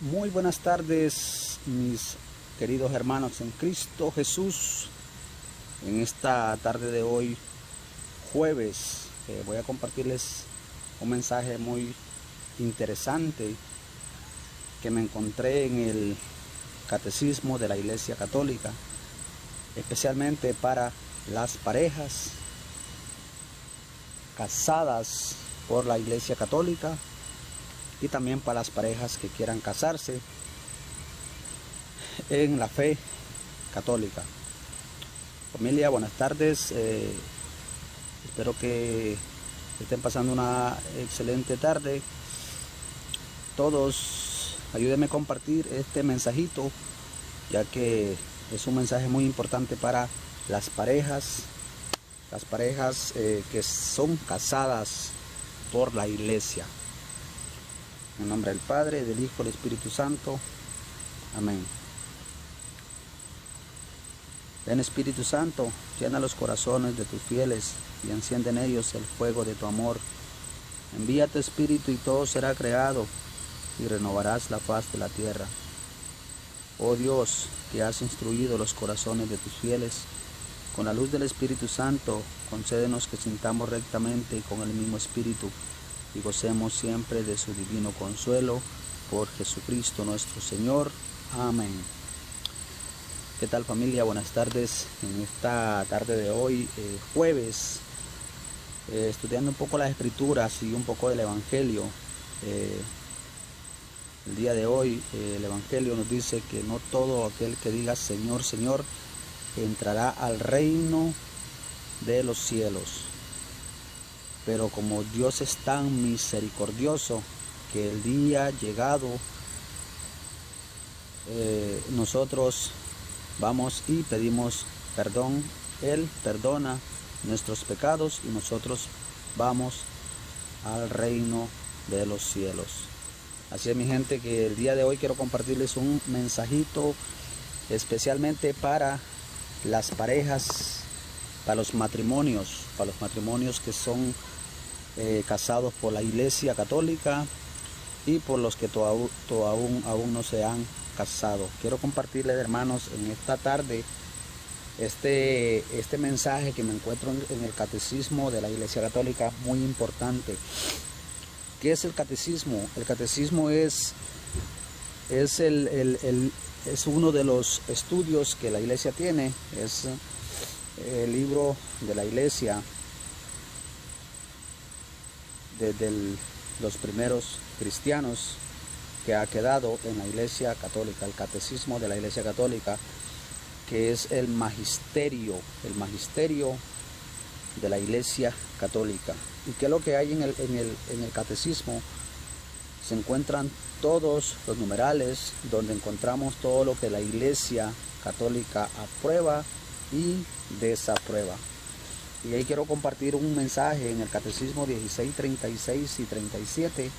Muy buenas tardes, mis queridos hermanos en Cristo Jesús. En esta tarde de hoy, jueves, voy a compartirles un mensaje muy interesante que me encontré en el Catecismo de la Iglesia Católica, especialmente para las parejas casadas por la Iglesia Católica y también para las parejas que quieran casarse en la fe católica. Familia, buenas tardes. Espero que estén pasando una excelente tarde. Todos, ayúdenme a compartir este mensajito, ya que es un mensaje muy importante para las parejas que son casadas por la Iglesia. En el nombre del Padre, del Hijo y del Espíritu Santo. Amén. Ven, Espíritu Santo, llena los corazones de tus fieles y enciende en ellos el fuego de tu amor. Envía tu Espíritu y todo será creado y renovarás la faz de la tierra. Oh Dios, que has instruido los corazones de tus fieles, con la luz del Espíritu Santo, concédenos que sintamos rectamente con el mismo Espíritu y gocemos siempre de su divino consuelo, por Jesucristo nuestro Señor. Amén. ¿Qué tal, familia? Buenas tardes. En esta tarde de hoy, jueves, estudiando un poco las Escrituras y un poco del Evangelio. El día de hoy el Evangelio nos dice que no todo aquel que diga Señor, Señor, entrará al reino de los cielos. Pero como Dios es tan misericordioso, que el día llegado nosotros vamos y pedimos perdón. Él perdona nuestros pecados y nosotros vamos al reino de los cielos. Así es, mi gente, que el día de hoy quiero compartirles un mensajito especialmente para las parejas, para los matrimonios que son casados por la Iglesia Católica y por los que aún no se han casado. Quiero compartirles, hermanos, en esta tarde este mensaje que me encuentro en el Catecismo de la Iglesia Católica, muy importante. ¿Qué es el catecismo? El catecismo es uno de los estudios que la Iglesia tiene. Es el libro de la Iglesia desde los primeros cristianos que ha quedado en la Iglesia Católica. El Catecismo de la Iglesia Católica, que es el magisterio de la Iglesia Católica. ¿Y qué es lo que hay en el catecismo? Se encuentran todos los numerales, donde encontramos todo lo que la Iglesia Católica aprueba y desaprueba. Y ahí quiero compartir un mensaje en el Catecismo 16, 36 y 37,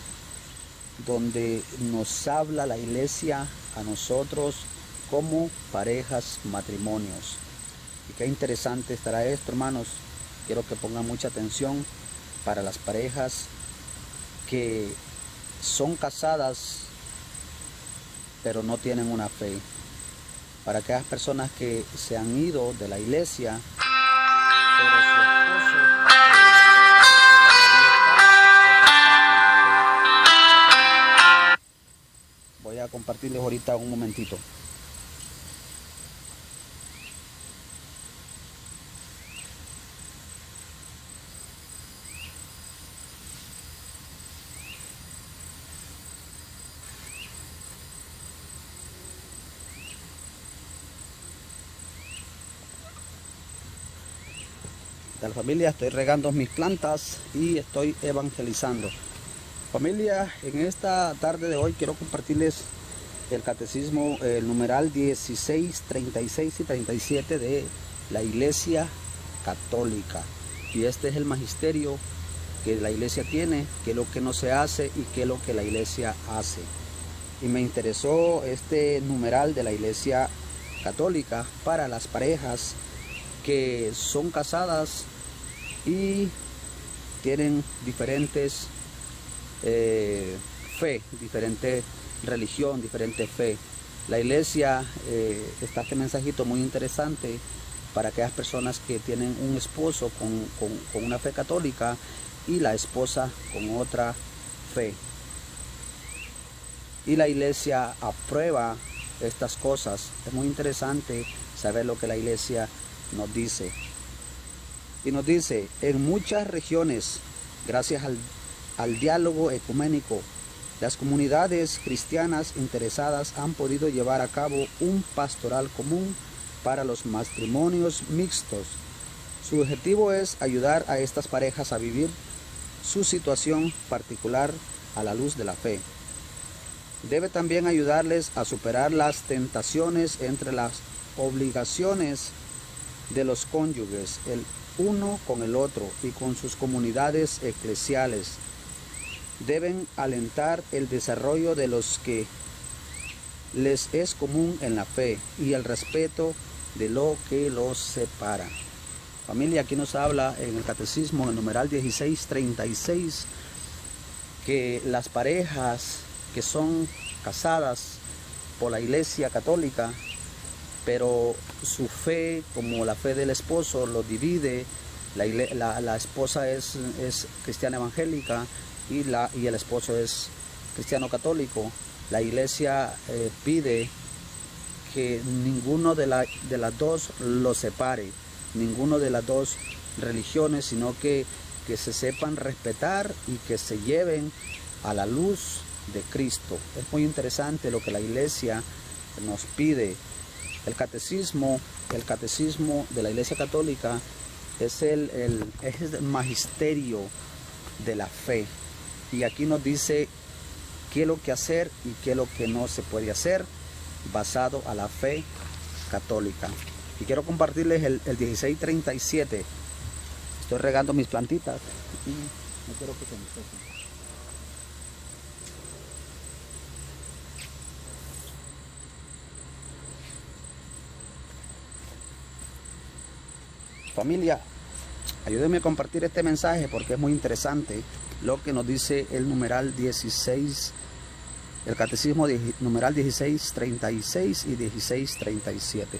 donde nos habla la Iglesia a nosotros como parejas, matrimonios. Y qué interesante estará esto, hermanos. Quiero que pongan mucha atención para las parejas que son casadas pero no tienen una fe. Para aquellas personas que se han ido de la iglesia, pero su esposo voy a compartirles ahorita un momentito. La familia, estoy regando mis plantas y estoy evangelizando. Familia, en esta tarde de hoy quiero compartirles el catecismo, el numeral 16, 36 y 37 de la Iglesia Católica. Y este es el magisterio que la Iglesia tiene, qué es lo que no se hace y qué es lo que la Iglesia hace. Y me interesó este numeral de la Iglesia Católica para las parejas que son casadas y tienen diferentes fe, diferente religión, diferente fe. La iglesia está este mensajito muy interesante para aquellas personas que tienen un esposo con una fe católica y la esposa con otra fe. Y la iglesia aprueba estas cosas. Es muy interesante saber lo que la iglesia nos dice. Y nos dice, en muchas regiones, gracias al diálogo ecuménico, las comunidades cristianas interesadas han podido llevar a cabo un pastoral común para los matrimonios mixtos. Su objetivo es ayudar a estas parejas a vivir su situación particular a la luz de la fe. Debe también ayudarles a superar las tentaciones entre las obligaciones de los cónyuges, el uno con el otro y con sus comunidades eclesiales. Deben alentar el desarrollo de los que les es común en la fe y el respeto de lo que los separa. Familia, aquí nos habla en el catecismo, en el numeral 1636, que las parejas que son casadas por la iglesia católica, pero su fe, como la fe del esposo, lo divide. La esposa es cristiana evangélica y el esposo es cristiano católico. La iglesia pide que ninguno de las dos lo separe, ninguno de las dos religiones, sino que se sepan respetar y que se lleven a la luz de Cristo. Es muy interesante lo que la iglesia nos pide. El catecismo de la iglesia católica es el magisterio de la fe. Y aquí nos dice qué es lo que hacer y qué es lo que no se puede hacer basado a la fe católica. Y quiero compartirles el 1637. Estoy regando mis plantitas y no quiero que se me sequen. Familia, ayúdenme a compartir este mensaje porque es muy interesante lo que nos dice el numeral 16, el catecismo numeral 1636 y 1637.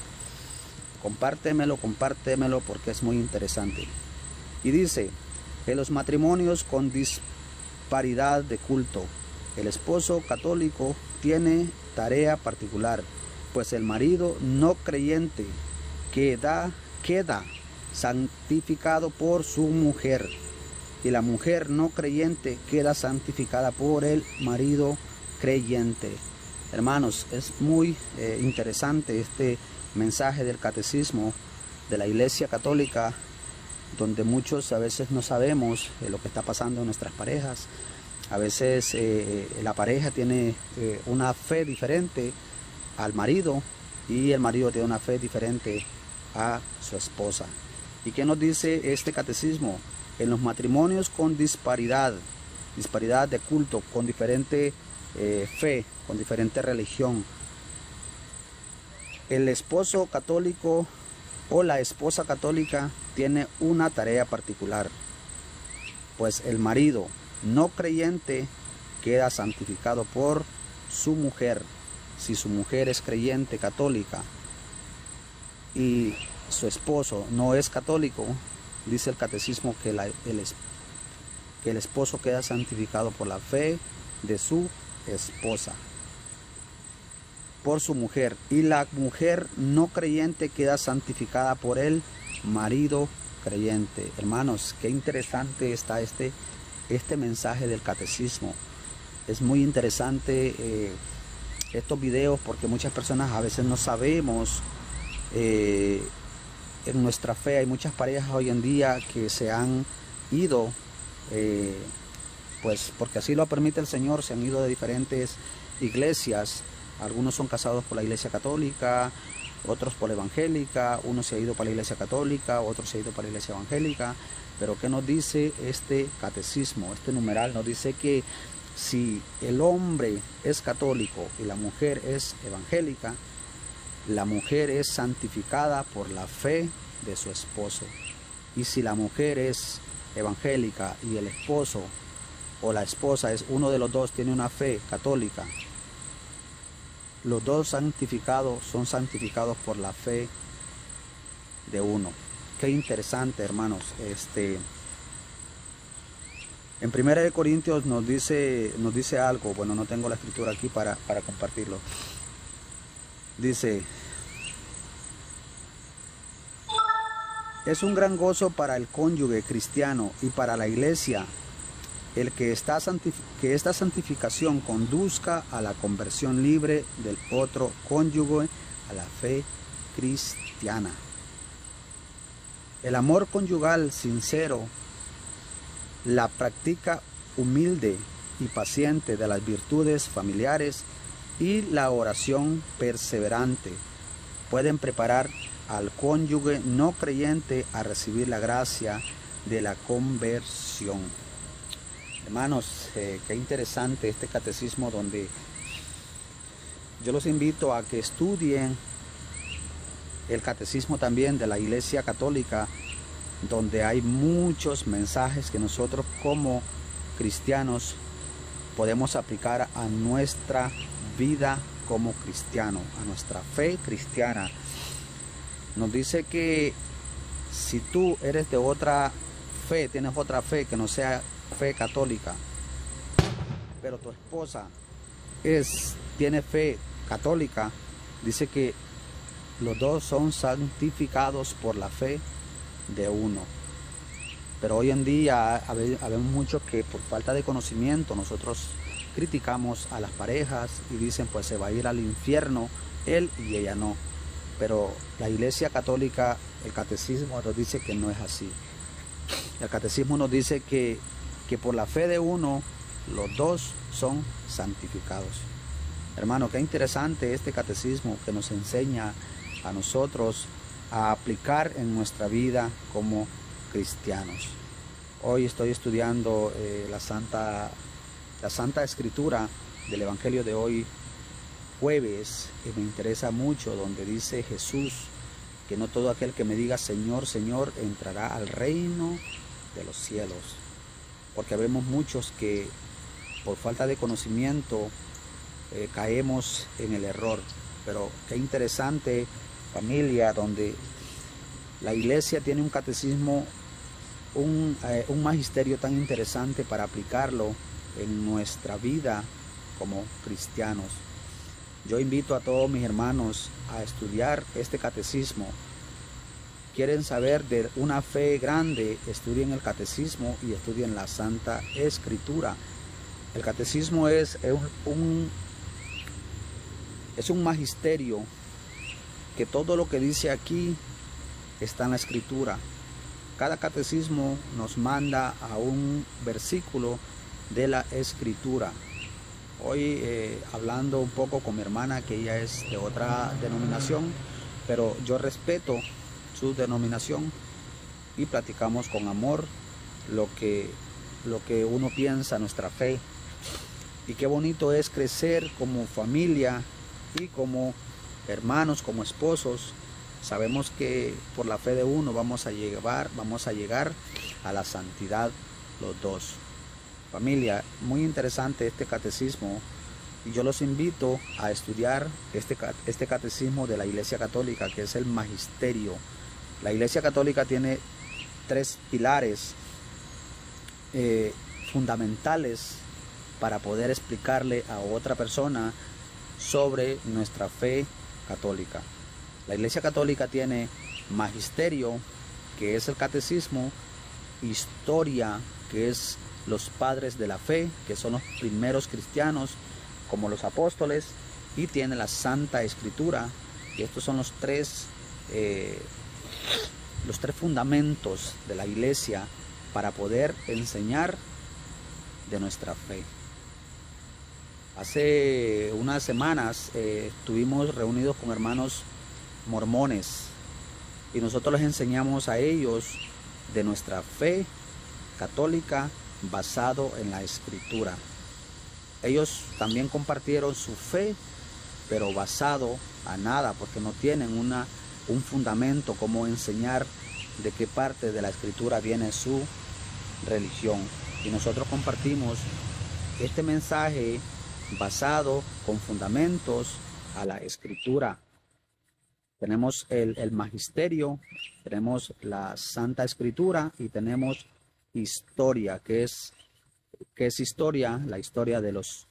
Compártemelo porque es muy interesante. Y dice, en los matrimonios con disparidad de culto, el esposo católico tiene tarea particular, pues el marido no creyente queda santificado por su mujer, y la mujer no creyente queda santificada por el marido creyente. Hermanos, es muy interesante este mensaje del catecismo de la iglesia católica, donde muchos a veces no sabemos lo que está pasando en nuestras parejas. A veces la pareja tiene una fe diferente al marido y el marido tiene una fe diferente a su esposa. ¿Y qué nos dice este catecismo? En los matrimonios con disparidad de culto, con diferente fe, con diferente religión, el esposo católico o la esposa católica tiene una tarea particular, pues el marido no creyente queda santificado por su mujer. Si su mujer es creyente católica y su esposo no es católico, dice el catecismo que el esposo queda santificado por la fe de su esposa, por su mujer, y la mujer no creyente queda santificada por el marido creyente. Hermanos, qué interesante está este mensaje del catecismo. Es muy interesante estos videos porque muchas personas a veces no sabemos en nuestra fe. Hay muchas parejas hoy en día que se han ido, pues porque así lo permite el Señor, se han ido de diferentes iglesias. Algunos son casados por la iglesia católica, otros por la evangélica, uno se ha ido para la iglesia católica, otro se ha ido para la iglesia evangélica. Pero ¿qué nos dice este catecismo? Este numeral nos dice que si el hombre es católico y la mujer es evangélica, la mujer es santificada por la fe de su esposo. Y si la mujer es evangélica y el esposo o la esposa es uno de los dos, tiene una fe católica, los dos santificados son santificados por la fe de uno. Qué interesante, hermanos. En 1 Corintios nos dice algo. Bueno, no tengo la escritura aquí para compartirlo. Dice: es un gran gozo para el cónyuge cristiano y para la iglesia el que esta santificación conduzca a la conversión libre del otro cónyuge a la fe cristiana. El amor conyugal sincero, la práctica humilde y paciente de las virtudes familiares y la oración perseverante pueden preparar al cónyuge no creyente a recibir la gracia de la conversión. Hermanos, qué interesante este catecismo, donde yo los invito a que estudien el catecismo también de la Iglesia Católica, donde hay muchos mensajes que nosotros como cristianos podemos aplicar a nuestra vida como cristiano, a nuestra fe cristiana. Nos dice que si tú eres de otra fe, tienes otra fe que no sea fe católica, pero tu esposa tiene fe católica, dice que los dos son santificados por la fe de uno. Pero hoy en día habemos muchos que por falta de conocimiento nosotros criticamos a las parejas y dicen, pues se va a ir al infierno él y ella no. Pero la Iglesia Católica, el catecismo nos dice que no es así. El catecismo nos dice que por la fe de uno los dos son santificados. Hermano, qué interesante este catecismo que nos enseña a nosotros a aplicar en nuestra vida como cristianos. Hoy estoy estudiando la Santa Escritura del Evangelio de hoy, jueves, y me interesa mucho donde dice Jesús que no todo aquel que me diga Señor, Señor entrará al reino de los cielos. Porque vemos muchos que por falta de conocimiento caemos en el error. Pero qué interesante, familia, donde la iglesia tiene un catecismo, un magisterio tan interesante para aplicarlo en nuestra vida como cristianos. Yo invito a todos mis hermanos a estudiar este catecismo. Quieren saber de una fe grande, estudien el catecismo y estudien la Santa Escritura. El catecismo es un magisterio que todo lo que dice aquí está en la Escritura. Cada catecismo nos manda a un versículo de la Escritura. Hoy hablando un poco con mi hermana, que ella es de otra denominación, pero yo respeto su denominación y platicamos con amor lo que uno piensa, nuestra fe. Y qué bonito es crecer como familia y como hermanos, como esposos. Sabemos que por la fe de uno vamos a llegar a la santidad los dos. Familia, muy interesante este catecismo, y yo los invito a estudiar este catecismo de la Iglesia Católica, que es el magisterio. La Iglesia Católica tiene 3 pilares fundamentales para poder explicarle a otra persona sobre nuestra fe católica. La Iglesia Católica tiene magisterio, que es el catecismo; historia, que es los padres de la fe, que son los primeros cristianos, como los apóstoles; y tiene la Santa Escritura, y estos son los tres fundamentos de la iglesia para poder enseñar de nuestra fe. Hace unas semanas estuvimos reunidos con hermanos mormones y nosotros les enseñamos a ellos de nuestra fe católica basado en la Escritura. Ellos también compartieron su fe, pero basado a nada, porque no tienen un fundamento como enseñar de qué parte de la Escritura viene su religión. Y nosotros compartimos este mensaje basado con fundamentos a la Escritura. Tenemos el magisterio, tenemos la Santa Escritura y tenemos historia, que es historia, la historia de los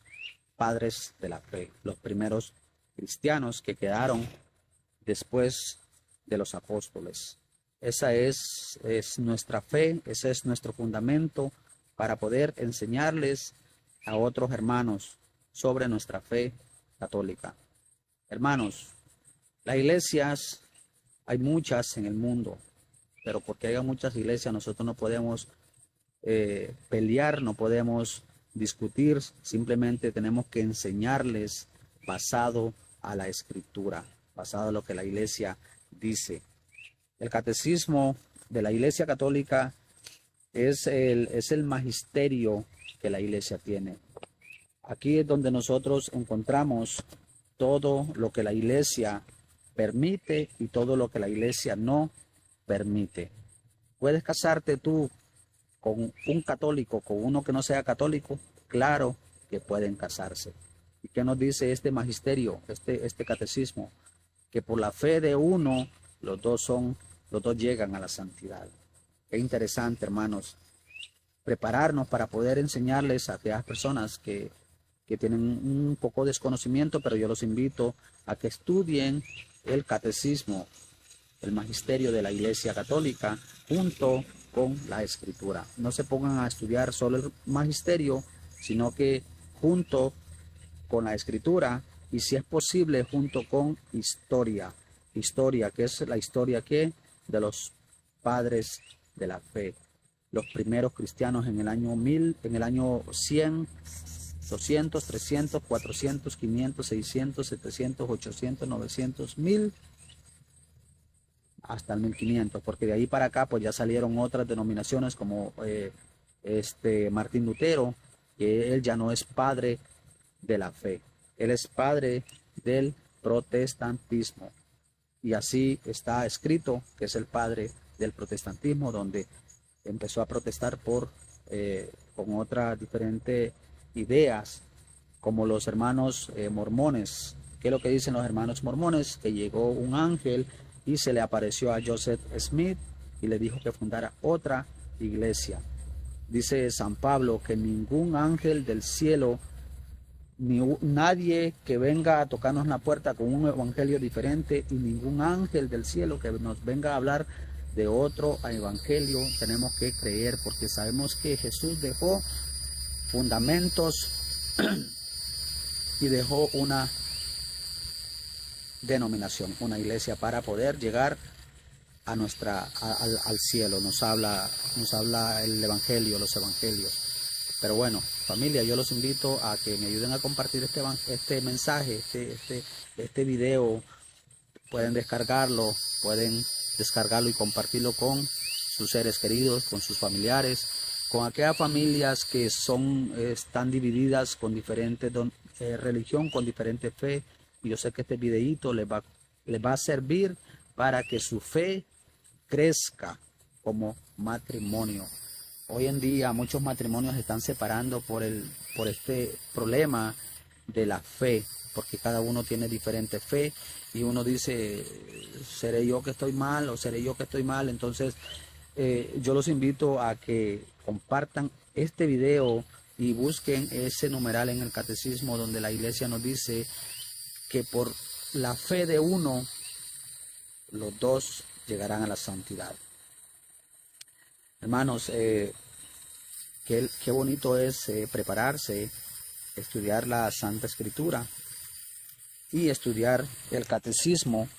padres de la fe, los primeros cristianos que quedaron después de los apóstoles. Esa es nuestra fe, ese es nuestro fundamento para poder enseñarles a otros hermanos sobre nuestra fe católica. Hermanos, las iglesias, hay muchas en el mundo, pero porque haya muchas iglesias nosotros no podemos pelear, no podemos discutir, simplemente tenemos que enseñarles basado a la Escritura, basado a lo que la iglesia dice. El catecismo de la Iglesia Católica es el magisterio que la iglesia tiene. Aquí es donde nosotros encontramos todo lo que la iglesia permite y todo lo que la iglesia no permite. ¿Puedes casarte tú con un católico, con uno que no sea católico? Claro que pueden casarse. ¿Y qué nos dice este magisterio, este catecismo? Que por la fe de uno, los dos llegan a la santidad. Qué interesante, hermanos, prepararnos para poder enseñarles a aquellas personas que tienen un poco de desconocimiento, pero yo los invito a que estudien el catecismo, el magisterio de la Iglesia Católica, junto con la Escritura. No se pongan a estudiar solo el magisterio, sino que junto con la Escritura y, si es posible, junto con historia. Historia, que es la historia de los padres de la fe, los primeros cristianos en el año 1000, en el año 100, 200, 300, 400, 500, 600, 700, 800, 900, 1000, hasta el 1500, porque de ahí para acá pues ya salieron otras denominaciones como Martín Lutero, que él ya no es padre de la fe, él es padre del protestantismo. Y así está escrito que es el padre del protestantismo, donde empezó a protestar con otras diferentes ideas, como los hermanos mormones. ¿Qué es lo que dicen los hermanos mormones? Que llegó un ángel y se le apareció a Joseph Smith y le dijo que fundara otra iglesia. Dice San Pablo que ningún ángel del cielo, ni nadie que venga a tocarnos la puerta con un evangelio diferente, y ningún ángel del cielo que nos venga a hablar de otro evangelio, tenemos que creer, porque sabemos que Jesús dejó fundamentos y dejó una denominación, una iglesia, para poder llegar a al cielo. Nos habla el evangelio, los evangelios. Pero bueno, familia, yo los invito a que me ayuden a compartir este mensaje, este video. Pueden descargarlo y compartirlo con sus seres queridos, con sus familiares, con aquellas familias que están divididas con diferente religión, con diferente fe. Y yo sé que este videíto les va a servir para que su fe crezca como matrimonio. Hoy en día muchos matrimonios se están separando por este problema de la fe, porque cada uno tiene diferente fe y uno dice, ¿seré yo que estoy mal o seré yo que estoy mal? Entonces yo los invito a que compartan este video y busquen ese numeral en el catecismo donde la iglesia nos dice que por la fe de uno, los dos llegarán a la santidad. Hermanos, qué bonito es prepararse, estudiar la Santa Escritura y estudiar el catecismo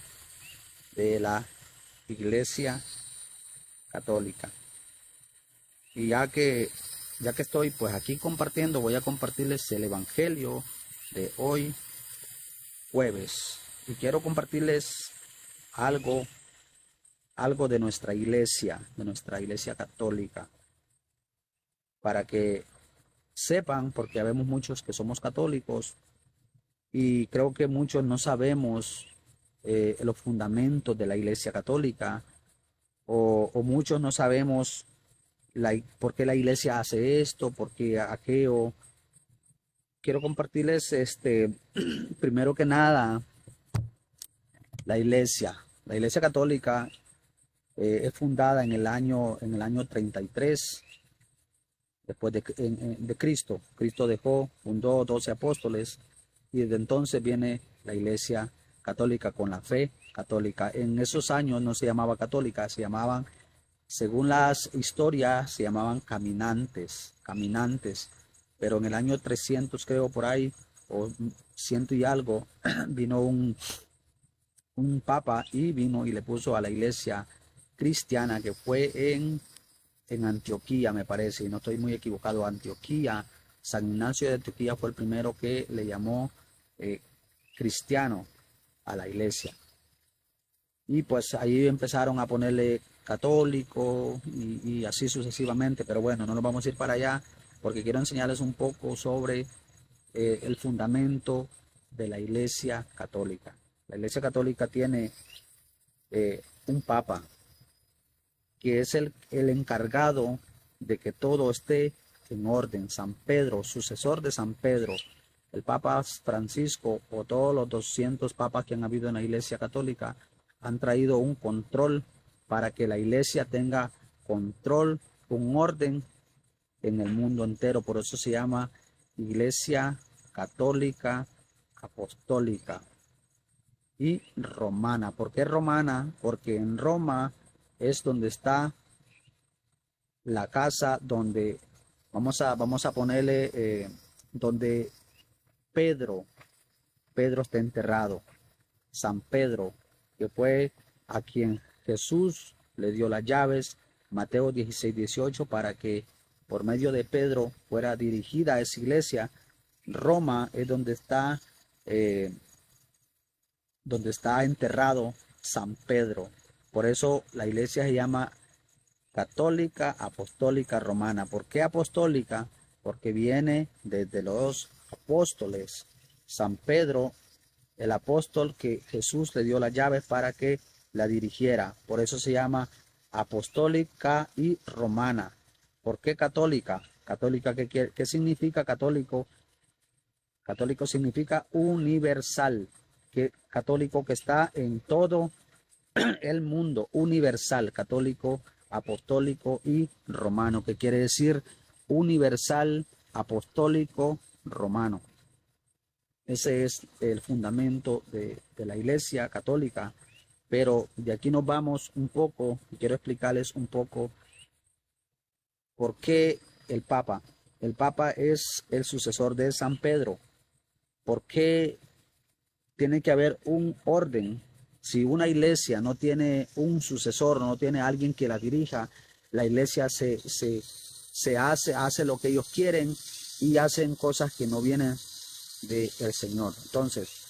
de la Iglesia Católica. Y ya que estoy pues aquí compartiendo, voy a compartirles el Evangelio de hoy jueves. Y quiero compartirles algo de nuestra iglesia católica, para que sepan, porque habemos muchos que somos católicos y creo que muchos no sabemos los fundamentos de la iglesia católica, o muchos no sabemos por qué la iglesia hace esto, por qué aquello. Quiero compartirles primero que nada La Iglesia Católica es fundada en el año 33 después de Cristo. Cristo fundó 12 apóstoles y desde entonces viene la Iglesia Católica con la fe católica. En esos años no se llamaba católica, se llamaban, según las historias, se llamaban caminantes. Pero en el año 300 creo por ahí, o ciento y algo, vino un papa y vino y le puso a la iglesia cristiana, que fue en Antioquía, me parece, y no estoy muy equivocado, Antioquía. San Ignacio de Antioquía fue el primero que le llamó cristiano a la iglesia. Y pues ahí empezaron a ponerle católico y así sucesivamente, pero bueno, no nos vamos a ir para allá porque quiero enseñarles un poco sobre el fundamento de la iglesia católica. La iglesia católica tiene un papa que es el encargado de que todo esté en orden. San Pedro, sucesor de San Pedro, el Papa Francisco o todos los 200 papas que han habido en la Iglesia Católica han traído un control para que la Iglesia tenga control, un orden en el mundo entero. Por eso se llama Iglesia Católica Apostólica y Romana. ¿Por qué romana? Porque en Roma es donde está la casa donde vamos a ponerle donde Pedro está enterrado. San Pedro, que fue a quien Jesús le dio las llaves, Mateo 16:18, para que por medio de Pedro fuera dirigida a esa iglesia. Roma es donde está enterrado San Pedro. Por eso la iglesia se llama Católica Apostólica Romana. ¿Por qué apostólica? Porque viene desde los apóstoles. San Pedro, el apóstol que Jesús le dio las llaves para que la dirigiera. Por eso se llama apostólica y romana. ¿Por qué católica? Católica, ¿qué significa católico? Católico significa universal. Católico que está en todo el mundo, universal, católico, apostólico y romano, que quiere decir universal, apostólico, romano. Ese es el fundamento de la Iglesia Católica. Pero de aquí nos vamos un poco, y quiero explicarles un poco por qué el Papa. El Papa es el sucesor de San Pedro. ¿Por qué tiene que haber un orden? Si una iglesia no tiene un sucesor, no tiene alguien que la dirija, la iglesia hace lo que ellos quieren y hacen cosas que no vienen del Señor. Entonces,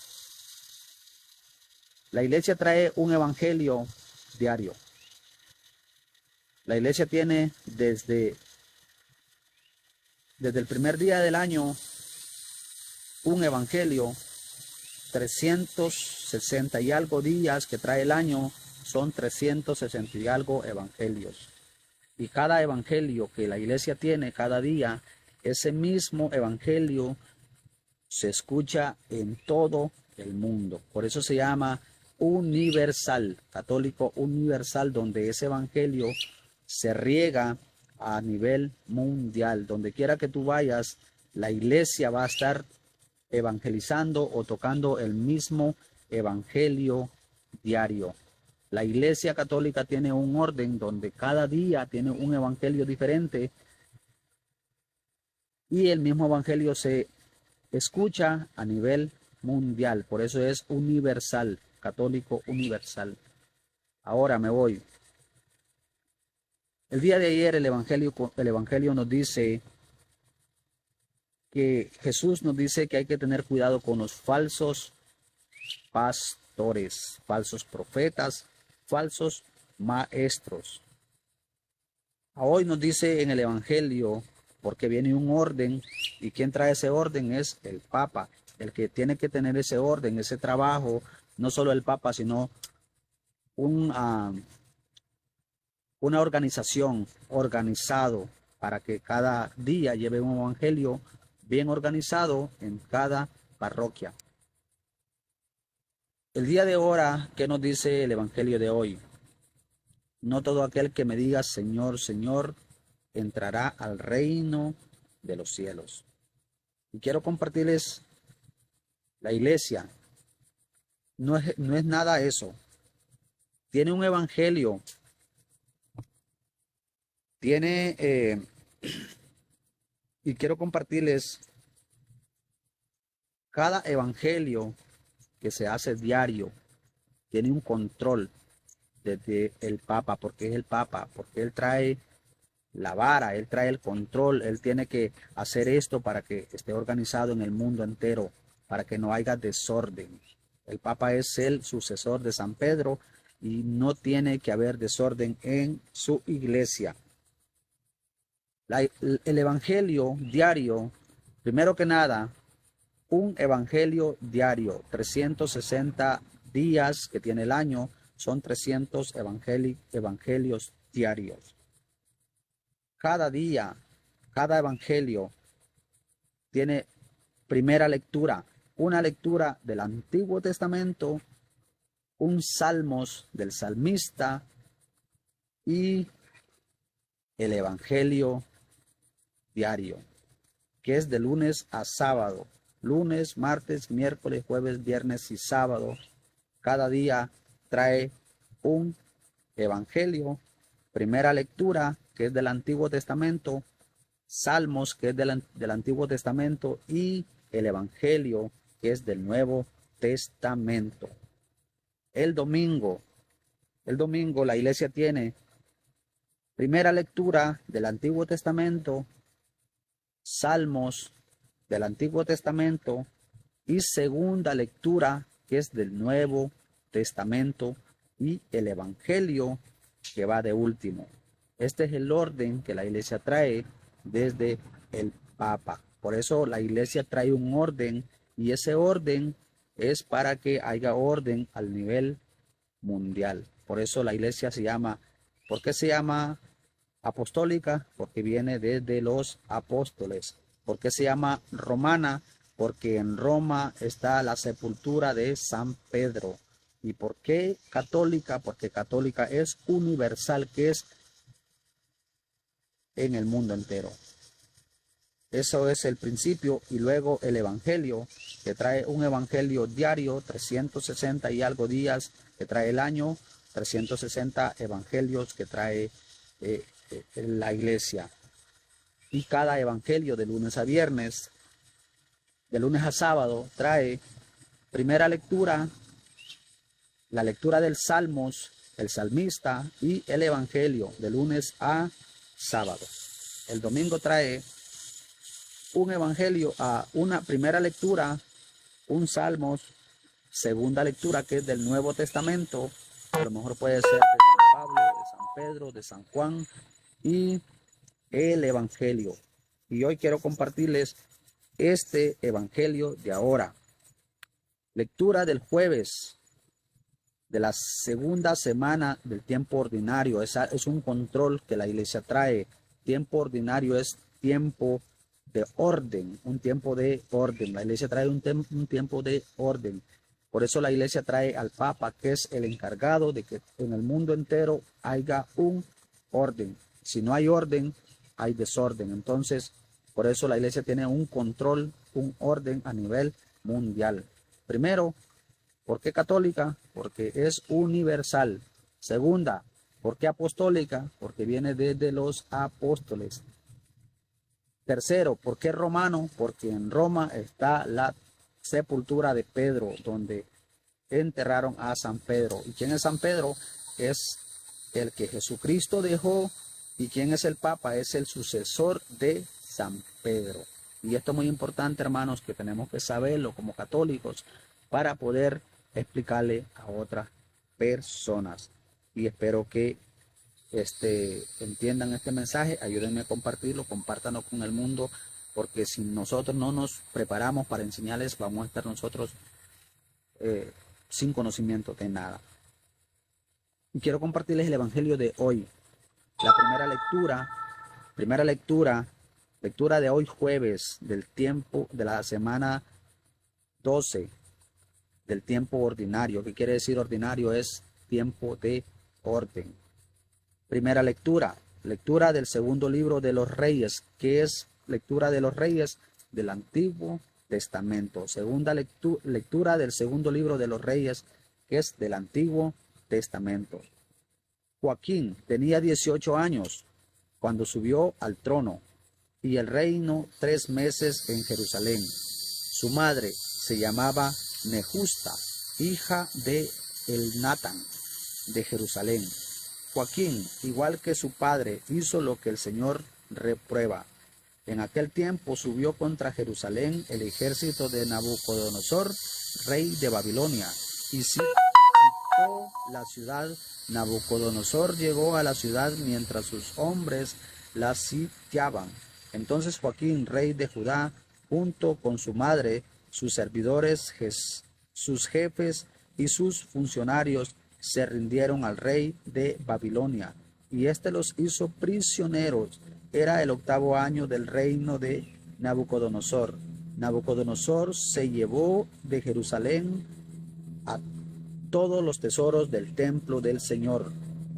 la iglesia trae un evangelio diario. La iglesia tiene desde el primer día del año un evangelio. 360 y algo días que trae el año, son 360 y algo evangelios. Y cada evangelio que la iglesia tiene cada día, ese mismo evangelio se escucha en todo el mundo. Por eso se llama universal, católico universal, donde ese evangelio se riega a nivel mundial. Donde quiera que tú vayas, la iglesia va a estar evangelizando o tocando el mismo evangelio diario. La Iglesia Católica tiene un orden donde cada día tiene un evangelio diferente y el mismo evangelio se escucha a nivel mundial. Por eso es universal, católico universal. Ahora me voy. El día de ayer el evangelio nos dice que Jesús nos dice que hay que tener cuidado con los falsos pastores, falsos profetas, falsos maestros. Hoy nos dice en el Evangelio, porque viene un orden, y quien trae ese orden es el Papa, el que tiene que tener ese orden, ese trabajo, no solo el Papa, sino una organización organizado para que cada día lleve un evangelio bien organizado en cada parroquia. El día de ahora, ¿qué nos dice el Evangelio de hoy? No todo aquel que me diga Señor, Señor, entrará al reino de los cielos. Y quiero compartirles la iglesia. No es nada eso. Tiene un evangelio. Y quiero compartirles cada evangelio que se hace diario. Tiene un control desde el Papa, porque es el Papa, porque él trae la vara, él trae el control, él tiene que hacer esto para que esté organizado en el mundo entero, para que no haya desorden. El Papa es el sucesor de San Pedro y no tiene que haber desorden en su iglesia. El evangelio diario, primero que nada, un evangelio diario, 360 días que tiene el año, son 300 evangelios diarios. Cada día, cada evangelio tiene primera lectura, una lectura del Antiguo Testamento, un salmos del salmista y el evangelio diario, que es de lunes a sábado, lunes, martes, miércoles, jueves, viernes y sábado. Cada día trae un evangelio, primera lectura, que es del Antiguo Testamento, salmos, que es del Antiguo Testamento, y el evangelio, que es del Nuevo Testamento. El domingo la iglesia tiene primera lectura del Antiguo Testamento, salmos del Antiguo Testamento y segunda lectura, que es del Nuevo Testamento, y el evangelio, que va de último. Este es el orden que la iglesia trae desde el Papa. Por eso la iglesia trae un orden, y ese orden es para que haya orden al nivel mundial. Por eso la iglesia se llama, ¿por qué se llama apostólica? Porque viene desde los apóstoles. ¿Por qué se llama romana? Porque en Roma está la sepultura de San Pedro. ¿Y por qué católica? Porque católica es universal, que es en el mundo entero. Eso es el principio. Y luego el evangelio, que trae un evangelio diario, 360 y algo días que trae el año, 360 evangelios que trae la iglesia. Y cada evangelio de lunes a viernes, de lunes a sábado, trae primera lectura, la lectura del Salmos, el salmista y el evangelio de lunes a sábado. El domingo trae un evangelio, a una primera lectura, un salmos, segunda lectura, que es del Nuevo Testamento, a lo mejor puede ser de San Pablo, de San Pedro, de San Juan, y el evangelio. Y hoy quiero compartirles este evangelio de ahora. Lectura del jueves de la segunda semana del tiempo ordinario. Es un control que la iglesia trae. Tiempo ordinario es tiempo de orden, un tiempo de orden. La iglesia trae un tiempo de orden. Por eso la iglesia trae al Papa, que es el encargado de que en el mundo entero haya un orden. Si no hay orden, hay desorden. Entonces, por eso la iglesia tiene un control, un orden a nivel mundial. Primero, ¿por qué católica? Porque es universal. Segunda, ¿por qué apostólica? Porque viene desde los apóstoles. Tercero, ¿por qué romano? Porque en Roma está la sepultura de Pedro, donde enterraron a San Pedro. ¿Y quién es San Pedro? Es el que Jesucristo dejó. ¿Y quién es el Papa? Es el sucesor de San Pedro. Y esto es muy importante, hermanos, que tenemos que saberlo como católicos para poder explicarle a otras personas. Y espero que entiendan este mensaje, ayúdenme a compartirlo, compártanlo con el mundo, porque si nosotros no nos preparamos para enseñarles, vamos a estar nosotros sin conocimiento de nada. Y quiero compartirles el evangelio de hoy. La lectura de hoy jueves del tiempo de la semana 12 del tiempo ordinario. ¿Qué quiere decir ordinario? Es tiempo de orden. Primera lectura. Lectura del segundo libro de los Reyes. ¿Qué es lectura de los Reyes? Del Antiguo Testamento. Segunda lectura del segundo libro de los Reyes, que es del Antiguo Testamento. Joaquín tenía 18 años cuando subió al trono y el reino 3 meses en Jerusalén. Su madre se llamaba Nehusta, hija de Elnatán de Jerusalén. Joaquín, igual que su padre, hizo lo que el Señor reprueba. En aquel tiempo subió contra Jerusalén el ejército de Nabucodonosor, rey de Babilonia, y sitió la ciudad. Nabucodonosor llegó a la ciudad mientras sus hombres la sitiaban. Entonces Joaquín, rey de Judá, junto con su madre, sus servidores, sus jefes y sus funcionarios, se rindieron al rey de Babilonia, y éste los hizo prisioneros. Era el 8º año del reino de Nabucodonosor. Nabucodonosor se llevó de Jerusalén a todos los tesoros del templo del Señor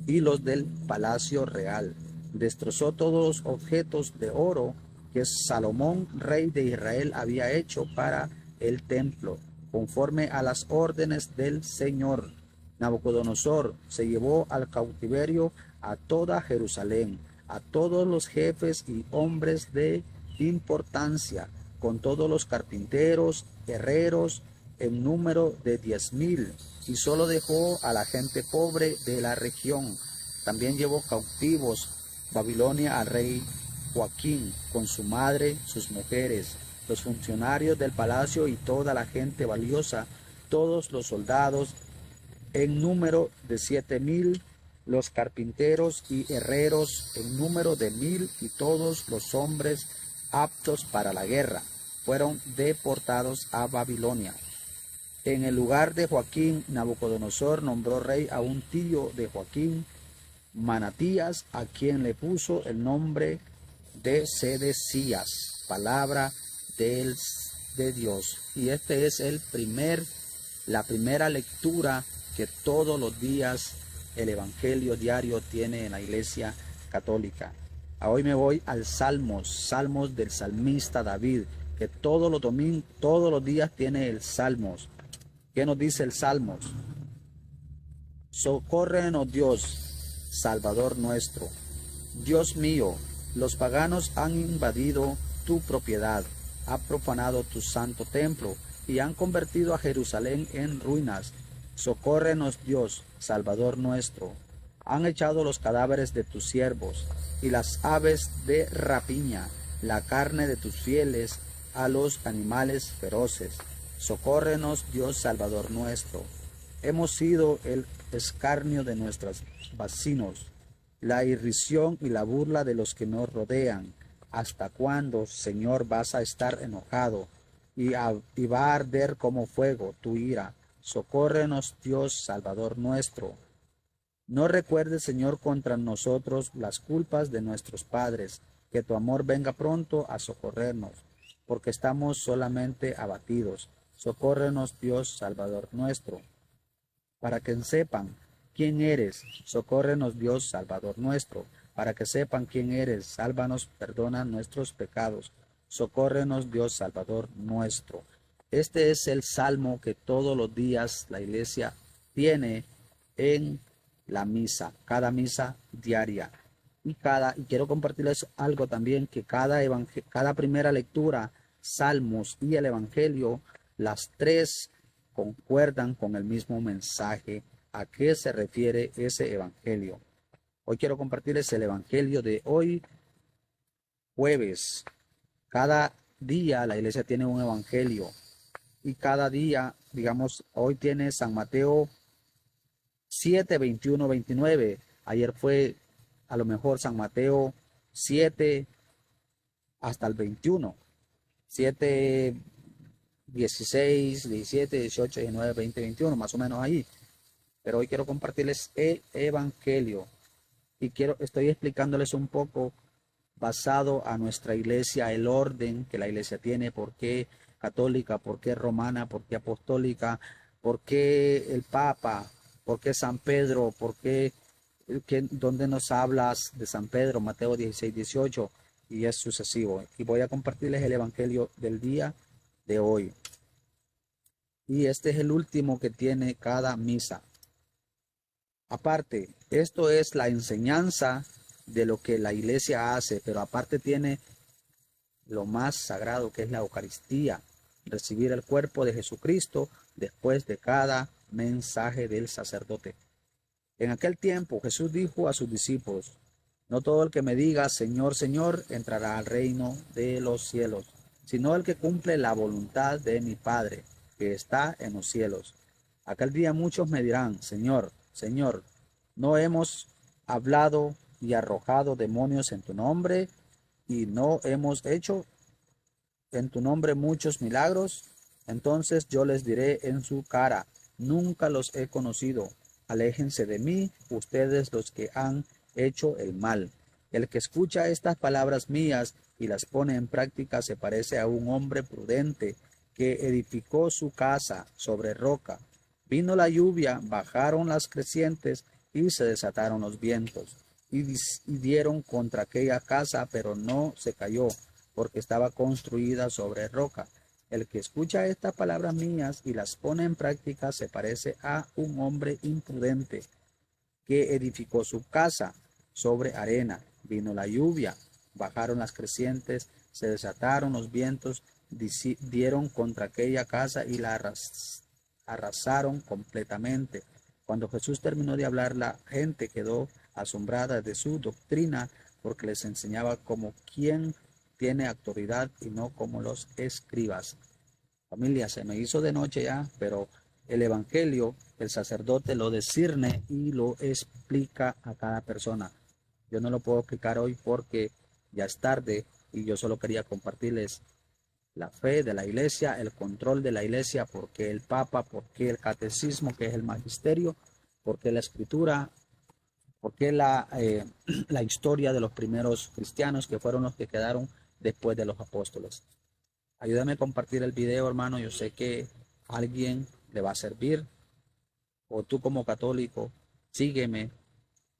y los del palacio real. Destrozó todos los objetos de oro que Salomón, rey de Israel, había hecho para el templo, conforme a las órdenes del Señor. Nabucodonosor se llevó al cautiverio a toda Jerusalén, a todos los jefes y hombres de importancia, con todos los carpinteros, herreros, en número de 10,000, y solo dejó a la gente pobre de la región. También llevó cautivos Babilonia al rey Joaquín, con su madre, sus mujeres, los funcionarios del palacio y toda la gente valiosa, todos los soldados, en número de 7,000, los carpinteros y herreros en número de 1,000, y todos los hombres aptos para la guerra fueron deportados a Babilonia. En el lugar de Joaquín, Nabucodonosor nombró rey a un tío de Joaquín, Manatías, a quien le puso el nombre de Sedecías, palabra de Dios. Y este es la primera lectura que todos los días el Evangelio diario tiene en la Iglesia Católica. Hoy me voy al Salmos del salmista David, que todos los días tiene el Salmos. ¿Qué nos dice el Salmos? Socórrenos, Dios, Salvador nuestro. Dios mío, los paganos han invadido tu propiedad, han profanado tu santo templo y han convertido a Jerusalén en ruinas. Socórrenos, Dios, Salvador nuestro. Han echado los cadáveres de tus siervos y las aves de rapiña, la carne de tus fieles, a los animales feroces. Socórrenos, Dios, Salvador nuestro. Hemos sido el escarnio de nuestros vecinos, la irrisión y la burla de los que nos rodean. ¿Hasta cuándo, Señor, vas a estar enojado y va a arder como fuego tu ira? Socórrenos, Dios, Salvador nuestro. No recuerdes, Señor, contra nosotros las culpas de nuestros padres, que tu amor venga pronto a socorrernos, porque estamos solamente abatidos. Socórrenos, Dios, Salvador nuestro. Para que sepan quién eres, socórrenos, Dios, Salvador nuestro. Para que sepan quién eres, sálvanos, perdona nuestros pecados. Socórrenos, Dios, Salvador nuestro. Este es el salmo que todos los días la iglesia tiene en la misa, cada misa diaria. Y quiero compartirles algo también, que cada primera lectura, Salmos y el Evangelio, las tres concuerdan con el mismo mensaje. ¿A qué se refiere ese Evangelio? Hoy quiero compartirles el Evangelio de hoy, jueves. Cada día la iglesia tiene un Evangelio. Y cada día, digamos, hoy tiene San Mateo 7, 21, 29. Ayer fue a lo mejor San Mateo 7 hasta el 21. 7, 16, 17, 18, 19, 20, 21, más o menos ahí. Pero hoy quiero compartirles el Evangelio. Y estoy explicándoles un poco, basado a nuestra iglesia, el orden que la iglesia tiene, por qué católica, por qué romana, por qué apostólica, ¿Por qué el Papa? ¿Por qué San Pedro? ¿Por qué, dónde nos hablas de San Pedro? Mateo 16, 18 y es sucesivo. Y voy a compartirles el Evangelio del día de hoy. Y este es el último que tiene cada misa. Aparte, esto es la enseñanza de lo que la iglesia hace, pero aparte tiene lo más sagrado que es la Eucaristía, recibir el cuerpo de Jesucristo después de cada mensaje del sacerdote. En aquel tiempo Jesús dijo a sus discípulos, no todo el que me diga Señor, Señor, entrará al reino de los cielos, sino el que cumple la voluntad de mi Padre, que está en los cielos. Aquel día muchos me dirán, Señor, Señor, ¿no hemos hablado y arrojado demonios en tu nombre y no hemos hecho en tu nombre muchos milagros? Entonces yo les diré en su cara, nunca los he conocido. Aléjense de mí, ustedes los que han hecho el mal. El que escucha estas palabras mías y las pone en práctica se parece a un hombre prudente que edificó su casa sobre roca. Vino la lluvia, bajaron las crecientes y se desataron los vientos y dieron contra aquella casa, pero no se cayó, porque estaba construida sobre roca. El que escucha estas palabras mías y las pone en práctica se parece a un hombre imprudente que edificó su casa sobre arena. Vino la lluvia, bajaron las crecientes, se desataron los vientos, dieron contra aquella casa y la arrasaron completamente. Cuando Jesús terminó de hablar, la gente quedó asombrada de su doctrina, porque les enseñaba como quien tiene autoridad y no como los escribas. Familia, se me hizo de noche ya, pero el Evangelio, el sacerdote lo discierne y lo explica a cada persona. Yo no lo puedo explicar hoy porque ya es tarde y yo solo quería compartirles la fe de la iglesia, el control de la iglesia, porque el Papa, porque el catecismo, que es el magisterio, porque la escritura, porque la historia de los primeros cristianos, que fueron los que quedaron después de los apóstoles. Ayúdame a compartir el video, hermano. Yo sé que a alguien le va a servir. O tú como católico, sígueme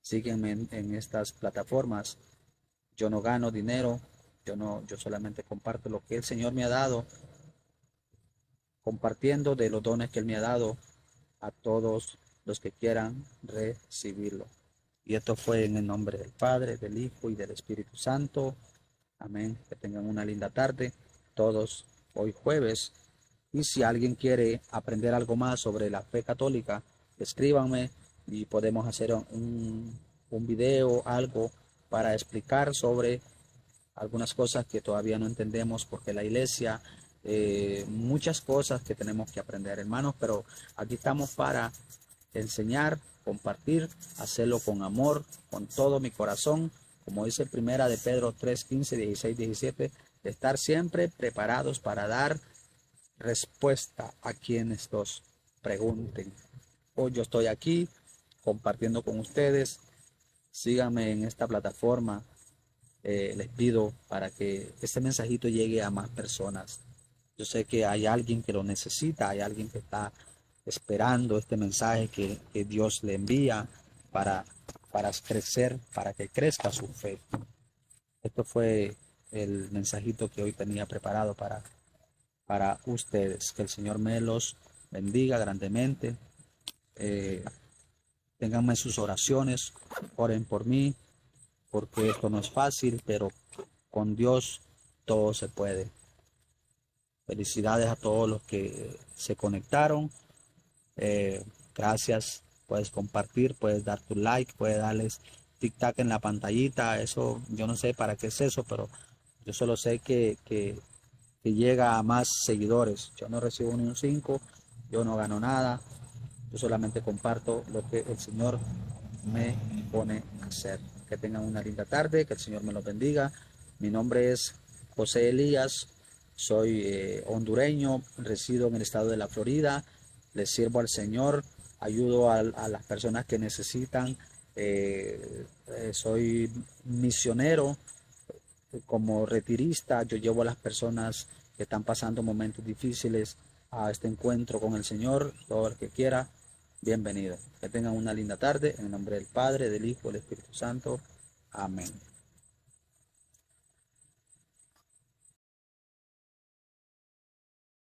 en estas plataformas. Yo no gano dinero, yo solamente comparto lo que el Señor me ha dado, compartiendo de los dones que Él me ha dado a todos los que quieran recibirlo. Y esto fue en el nombre del Padre, del Hijo y del Espíritu Santo. Amén. Que tengan una linda tarde todos hoy jueves. Y si alguien quiere aprender algo más sobre la fe católica, escríbanme y podemos hacer un video, algo para explicar sobre algunas cosas que todavía no entendemos, porque la iglesia, muchas cosas que tenemos que aprender, hermanos, pero aquí estamos para enseñar, compartir, hacerlo con amor, con todo mi corazón, como dice primera de Pedro 3, 15, 16, 17, de estar siempre preparados para dar respuesta a quienes nos pregunten. Hoy yo estoy aquí compartiendo con ustedes. Síganme en esta plataforma. Les pido para que este mensajito llegue a más personas. Yo sé que hay alguien que lo necesita, hay alguien que está esperando este mensaje que Dios le envía para crecer, para que crezca su fe. Esto fue el mensajito que hoy tenía preparado para ustedes. Que el Señor me los bendiga grandemente. Ténganme sus oraciones, oren por mí, porque esto no es fácil, pero con Dios todo se puede. Felicidades a todos los que se conectaron. Gracias. Puedes compartir, puedes dar tu like, puedes darles tic-tac en la pantallita. Eso, yo no sé para qué es eso, pero yo solo sé que llega a más seguidores. Yo no recibo ni un 5, yo no gano nada. Yo solamente comparto lo que el Señor me pone a hacer. Que tengan una linda tarde, que el Señor me los bendiga. Mi nombre es José Elías, soy hondureño, resido en el estado de la Florida, les sirvo al Señor, ayudo a las personas que necesitan, soy misionero, como retirista, yo llevo a las personas que están pasando momentos difíciles a este encuentro con el Señor. Todo el que quiera, bienvenido. Que tengan una linda tarde. En nombre del Padre, del Hijo y del Espíritu Santo. Amén.